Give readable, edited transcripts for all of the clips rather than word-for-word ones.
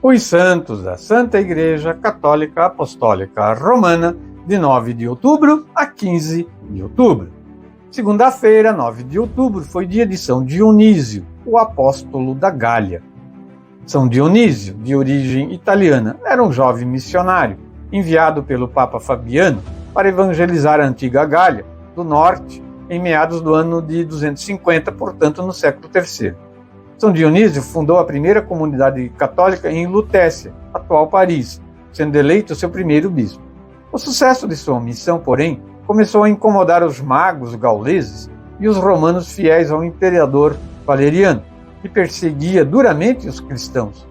Os santos da Santa Igreja Católica Apostólica Romana, de 9 de outubro a 15 de outubro. Segunda-feira, 9 de outubro, foi dia de São Dionísio, o apóstolo da Gália. São Dionísio, de origem italiana, era um jovem missionário, enviado pelo Papa Fabiano para evangelizar a antiga Gália, do norte, em meados do ano de 250, portanto no século III. São Dionísio fundou a primeira comunidade católica em Lutécia, atual Paris, sendo eleito seu primeiro bispo. O sucesso de sua missão, porém, começou a incomodar os magos gauleses e os romanos fiéis ao imperador Valeriano, que perseguia duramente os cristãos.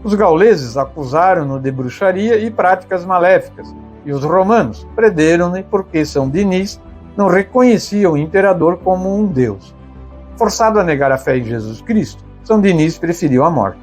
Os gauleses acusaram-no de bruxaria e práticas maléficas, e os romanos prenderam-no porque São Dinis não reconhecia o imperador como um deus. Forçado a negar a fé em Jesus Cristo, São Dinis preferiu a morte.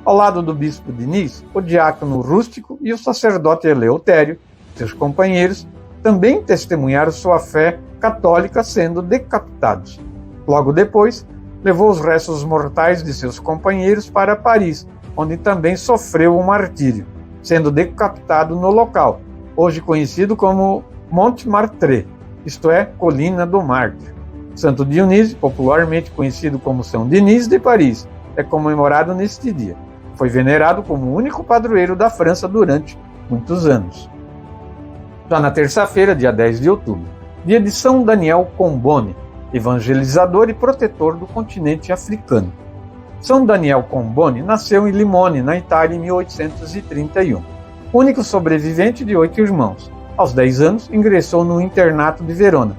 Ao lado do bispo Dinis, o diácono Rústico e o sacerdote Eleutério, seus companheiros, também testemunharam sua fé católica sendo decapitados. Logo depois, levou os restos mortais de seus companheiros para Paris, onde também sofreu o martírio, sendo decapitado no local, hoje conhecido como Montmartre, isto é, Colina do Mártir. Santo Dionísio, popularmente conhecido como São Dinis de Paris, é comemorado neste dia. Foi venerado como o único padroeiro da França durante muitos anos. Já na terça-feira, dia 10 de outubro, dia de São Daniel Combone, evangelizador e protetor do continente africano. São Daniel Combone nasceu em Limone, na Itália, em 1831. Único sobrevivente de 8 irmãos. Aos 10 anos, ingressou no internato de Verona.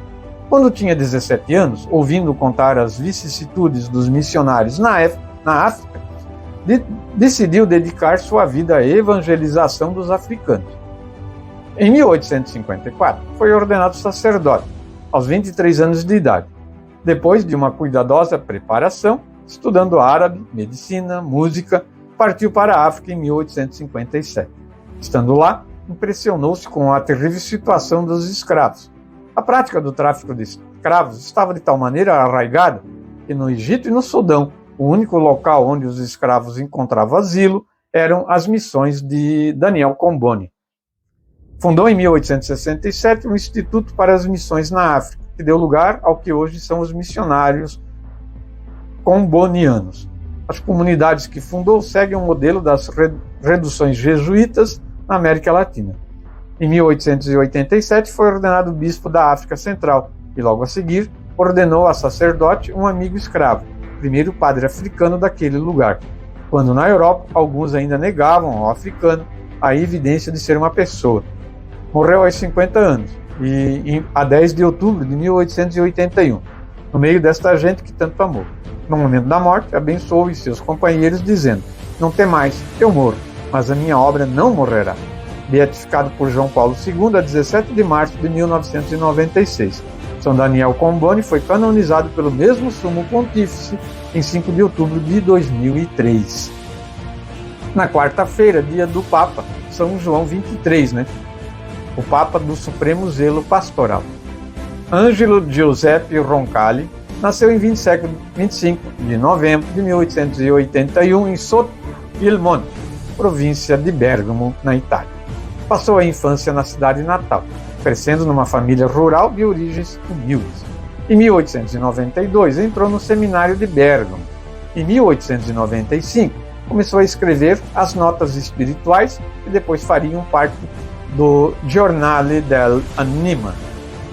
Quando tinha 17 anos, ouvindo contar as vicissitudes dos missionários na África, decidiu dedicar sua vida à evangelização dos africanos. Em 1854, foi ordenado sacerdote, aos 23 anos de idade. Depois de uma cuidadosa preparação, estudando árabe, medicina, música, partiu para a África em 1857. Estando lá, impressionou-se com a terrível situação dos escravos. A prática do tráfico de escravos estava de tal maneira arraigada que no Egito e no Sudão, o único local onde os escravos encontravam asilo eram as missões de Daniel Combone. Fundou em 1867 um Instituto para as Missões na África, que deu lugar ao que hoje são os missionários combonianos. As comunidades que fundou seguem o modelo das reduções jesuítas na América Latina. Em 1887 foi ordenado bispo da África Central e logo a seguir ordenou a sacerdote um amigo escravo, primeiro padre africano daquele lugar, quando na Europa alguns ainda negavam ao africano a evidência de ser uma pessoa. Morreu aos 50 anos, a 10 de outubro de 1881, no meio desta gente que tanto amou. No momento da morte, abençoou os seus companheiros, dizendo: "Não temais, eu morro, mas a minha obra não morrerá." Beatificado por João Paulo II a 17 de março de 1996. São Daniel Combone foi canonizado pelo mesmo Sumo Pontífice em 5 de outubro de 2003. Na quarta-feira, dia do Papa, São João 23, o Papa do Supremo Zelo Pastoral. Ângelo Giuseppe Roncalli nasceu em 25 de novembro de 1881 em Sottomonte, província de Bergamo, na Itália. Passou a infância na cidade natal, crescendo numa família rural de origens humildes. Em 1892, entrou no seminário de Bergamo. Em 1895, começou a escrever as notas espirituais que depois fariam parte do Giornale dell'Anima.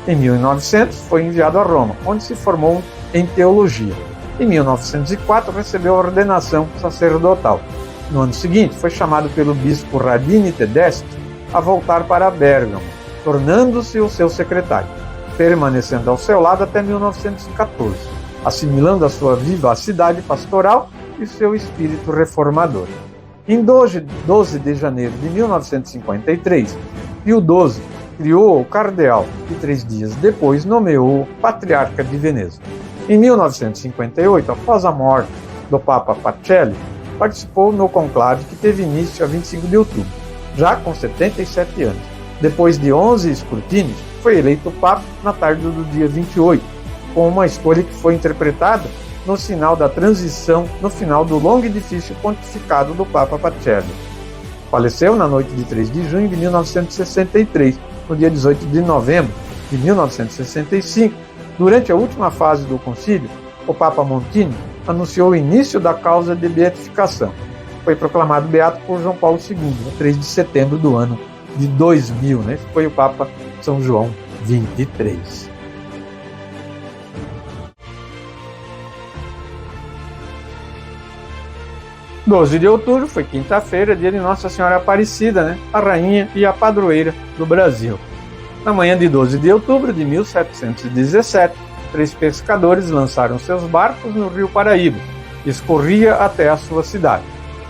Em 1900, foi enviado a Roma, onde se formou em teologia. Em 1904, recebeu a ordenação sacerdotal. No ano seguinte, foi chamado pelo bispo Radini Tedeschi a voltar para Bergamo, tornando-se o seu secretário, permanecendo ao seu lado até 1914, assimilando a sua vivacidade pastoral e seu espírito reformador. Em 12 de janeiro de 1953, Pio XII criou o cardeal e 3 dias depois nomeou o patriarca de Veneza. Em 1958, após a morte do Papa Pacelli, participou no conclave que teve início a 25 de outubro. Já com 77 anos. Depois de 11 escrutínios, foi eleito Papa na tarde do dia 28, com uma escolha que foi interpretada no sinal da transição no final do longo e difícil pontificado do Papa Pacelli. Faleceu na noite de 3 de junho de 1963, no dia 18 de novembro de 1965. Durante a última fase do concílio, o Papa Montini anunciou o início da causa de beatificação. Foi proclamado beato por João Paulo II, no 3 de setembro do ano de 2000. Esse foi o Papa São João 23. (...) 12 de outubro foi quinta-feira, dia de Nossa Senhora Aparecida, a rainha e a padroeira do Brasil. Na manhã de 12 de outubro de 1717, 3 pescadores lançaram seus barcos no rio Paraíba, que escorria até a sua cidade.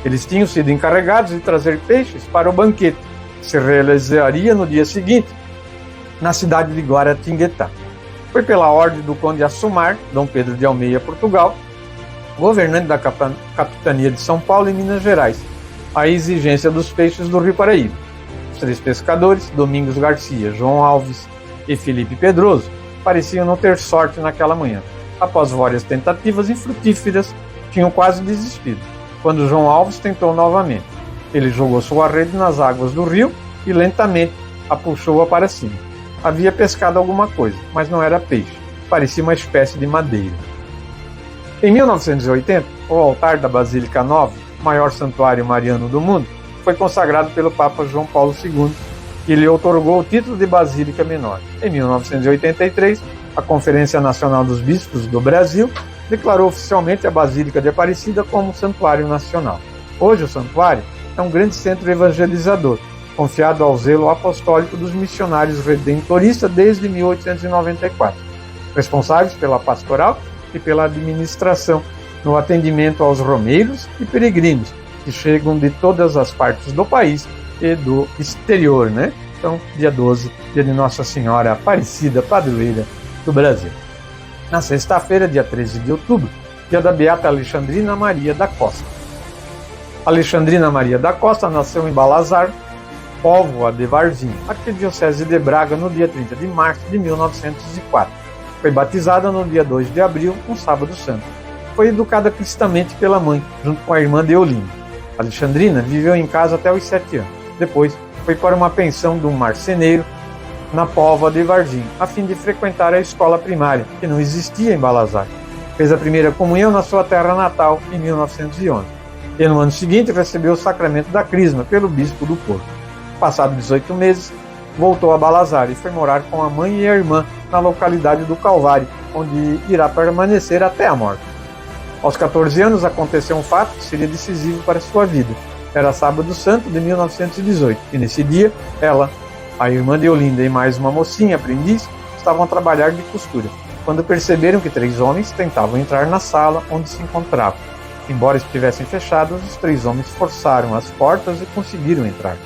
Eles tinham sido encarregados de trazer peixes para o banquete, que se realizaria no dia seguinte, na cidade de Guaratinguetá. Foi pela ordem do conde Assumar, Dom Pedro de Almeida, Portugal, governante da capitania de São Paulo e Minas Gerais, a exigência dos peixes do rio Paraíba. Os 3 pescadores, Domingos Garcia, João Alves e Felipe Pedroso, pareciam não ter sorte naquela manhã. Após várias tentativas infrutíferas, tinham quase desistido, quando João Alves tentou novamente. Ele jogou sua rede nas águas do rio e lentamente a puxou-a para cima. Havia pescado alguma coisa, mas não era peixe, parecia uma espécie de madeira. Em 1980, o altar da Basílica Nova, maior santuário mariano do mundo, foi consagrado pelo Papa João Paulo II e lhe outorgou o título de Basílica Menor. Em 1983, a Conferência Nacional dos Bispos do Brasil declarou oficialmente a Basílica de Aparecida como santuário nacional. Hoje o santuário é um grande centro evangelizador, confiado ao zelo apostólico dos missionários redentoristas desde 1894, responsáveis pela pastoral e pela administração, no atendimento aos romeiros e peregrinos que chegam de todas as partes do país e do exterior, Então, dia 12, dia de Nossa Senhora Aparecida, padroeira do Brasil. Na sexta-feira, dia 13 de outubro, dia da beata Alexandrina Maria da Costa. Alexandrina Maria da Costa nasceu em Balazar, Póvoa de Varzim, arquidiocese de Braga, no dia 30 de março de 1904. Foi batizada no dia 2 de abril, um sábado santo. Foi educada cristamente pela mãe, junto com a irmã Deolinda. Alexandrina viveu em casa até os 7 anos. Depois, foi para uma pensão de um marceneiro na Póvoa de Varzim, a fim de frequentar a escola primária, que não existia em Balazar. Fez a primeira comunhão na sua terra natal, em 1911. E no ano seguinte recebeu o sacramento da crisma pelo bispo do Porto. Passados 18 meses, voltou a Balazar e foi morar com a mãe e a irmã na localidade do Calvário, onde irá permanecer até a morte. Aos 14 anos aconteceu um fato que seria decisivo para sua vida. Era sábado santo de 1918 e nesse dia ela, a irmã Deolinda e mais uma mocinha aprendiz estavam a trabalhar de costura, quando perceberam que 3 homens tentavam entrar na sala onde se encontravam. Embora estivessem fechadas, os 3 homens forçaram as portas e conseguiram entrar.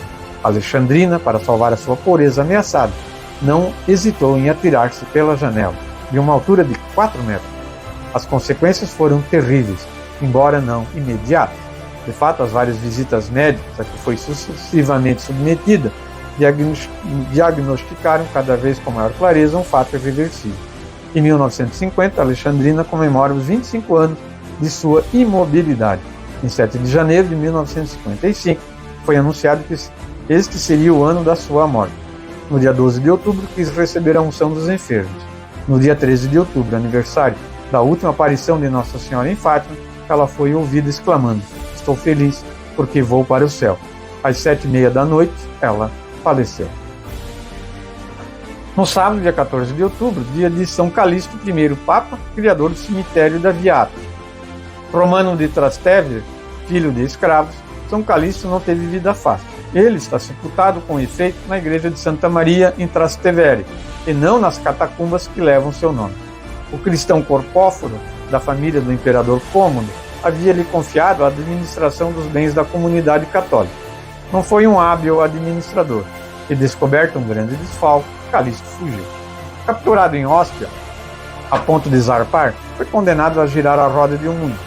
Alexandrina, para salvar a sua pureza ameaçada, não hesitou em atirar-se pela janela, de uma altura de 4 metros. As consequências foram terríveis, embora não imediatas. De fato, as várias visitas médicas a que foi sucessivamente submetida diagnosticaram cada vez com maior clareza um fato irreversível. Em 1950, Alexandrina comemora os 25 anos de sua imobilidade. Em 7 de janeiro de 1955, foi anunciado que este seria o ano da sua morte. No dia 12 de outubro, quis receber a unção dos enfermos. No dia 13 de outubro, aniversário da última aparição de Nossa Senhora em Fátima, ela foi ouvida exclamando: "Estou feliz porque vou para o céu." Às 7h30 da noite, ela faleceu. No sábado, dia 14 de outubro, dia de São Calixto I, Papa, criador do cemitério da Viata. Romano de Trastevere, filho de escravos, São Calixto não teve vida fácil. Ele está sepultado com efeito na igreja de Santa Maria em Trastevere, e não nas catacumbas que levam seu nome. O cristão Corpóforo, da família do imperador Cômodo, havia-lhe confiado a administração dos bens da comunidade católica. Não foi um hábil administrador, e descoberto um grande desfalque, Calixto fugiu. Capturado em Hóstia, a ponto de zarpar, foi condenado a girar a roda de um moinho.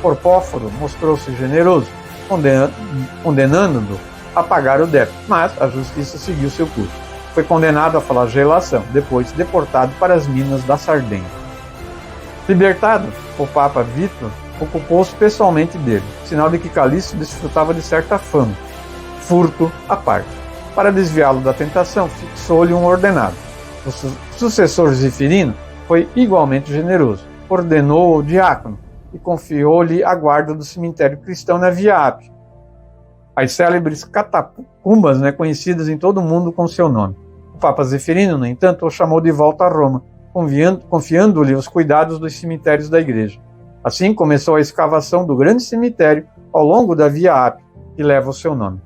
Corpóforo mostrou-se generoso, condenando-o a pagar o débito, mas a justiça seguiu seu curso. Foi condenado à flagelação, depois deportado para as minas da Sardenha. Libertado, o Papa Vítor ocupou-se pessoalmente dele, sinal de que Calixto desfrutava de certa fama, furto à parte. Para desviá-lo da tentação, fixou-lhe um ordenado. O sucessor Zefirino foi igualmente generoso, ordenou-o diácono e confiou-lhe a guarda do cemitério cristão na Via Ápia, as célebres catacumbas, conhecidas em todo o mundo com seu nome. O Papa Zefirino, no entanto, o chamou de volta a Roma, confiando-lhe os cuidados dos cemitérios da igreja. Assim começou a escavação do grande cemitério ao longo da Via Ápia, que leva o seu nome.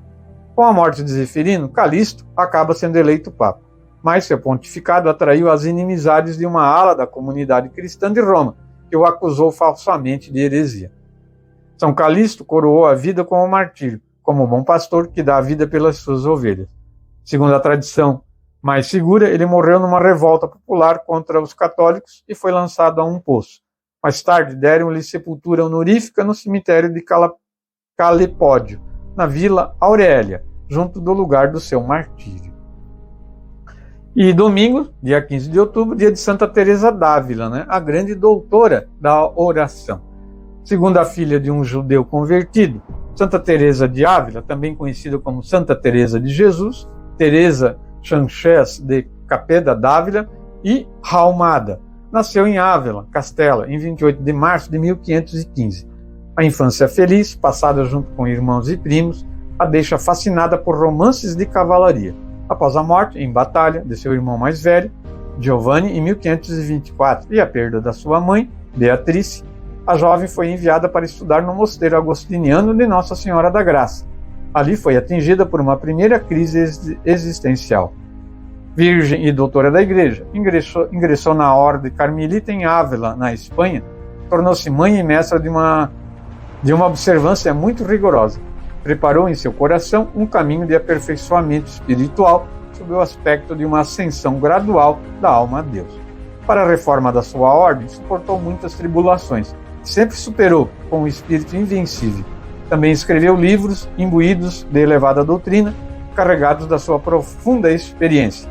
Com a morte de Zefirino, Calixto acaba sendo eleito Papa, mas seu pontificado atraiu as inimizades de uma ala da comunidade cristã de Roma, que o acusou falsamente de heresia. São Calixto coroou a vida com o martírio, como bom pastor que dá a vida pelas suas ovelhas. Segundo a tradição mais segura, ele morreu numa revolta popular contra os católicos e foi lançado a um poço. Mais tarde, deram-lhe sepultura honorífica no cemitério de Calepódio, na Vila Aurélia, junto do lugar do seu martírio. E domingo, dia 15 de outubro, dia de Santa Teresa d'Ávila, a grande doutora da oração. Segunda filha de um judeu convertido, Santa Teresa de Ávila, também conhecida como Santa Teresa de Jesus, Teresa Sanchez de Capeda d'Ávila e Raumada, nasceu em Ávila, Castela, em 28 de março de 1515. A infância feliz, passada junto com irmãos e primos, a deixa fascinada por romances de cavalaria. Após a morte, em batalha, de seu irmão mais velho, Giovanni, em 1524, e a perda da sua mãe, Beatriz, a jovem foi enviada para estudar no mosteiro agostiniano de Nossa Senhora da Graça. Ali foi atingida por uma primeira crise existencial. Virgem e doutora da igreja, ingressou na Ordem Carmelita em Ávila, na Espanha, tornou-se mãe e mestra de uma observância muito rigorosa. Preparou em seu coração um caminho de aperfeiçoamento espiritual sob o aspecto de uma ascensão gradual da alma a Deus. Para a reforma da sua ordem, suportou muitas tribulações, sempre superou com um espírito invencível. Também escreveu livros imbuídos de elevada doutrina, carregados da sua profunda experiência.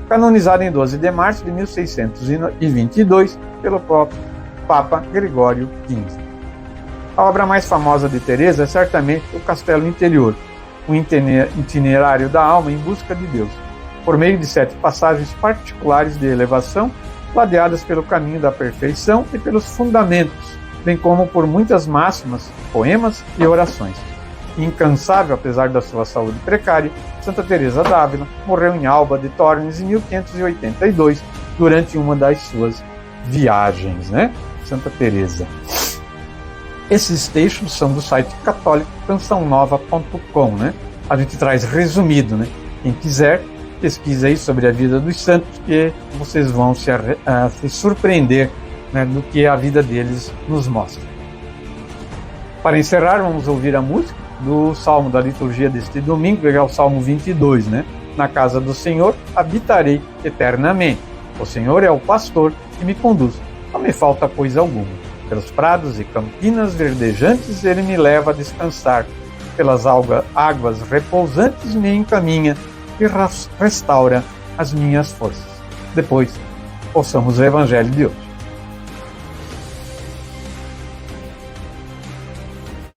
Canonizada em 12 de março de 1622 pelo próprio Papa Gregório XV. A obra mais famosa de Teresa é certamente O Castelo Interior, um itinerário da alma em busca de Deus, por meio de 7 passagens particulares de elevação, ladeadas pelo caminho da perfeição e pelos fundamentos, bem como por muitas máximas, poemas e orações. Incansável, apesar da sua saúde precária, Santa Teresa d'Ávila morreu em Alba de Tormes em 1582, durante uma das suas viagens, Santa Teresa. Esses textos são do site católico cançãonova.com, A gente traz resumido, Quem quiser, pesquisa aí sobre a vida dos santos, que vocês vão se surpreender, do que a vida deles nos mostra. Para encerrar, vamos ouvir a música do Salmo da liturgia deste domingo, que é o Salmo 22, Na casa do Senhor habitarei eternamente. O Senhor é o pastor que me conduz, não me falta coisa alguma. Pelos prados e campinas verdejantes ele me leva a descansar. Pelas águas repousantes me encaminha e restaura as minhas forças. Depois, ouçamos o Evangelho de hoje.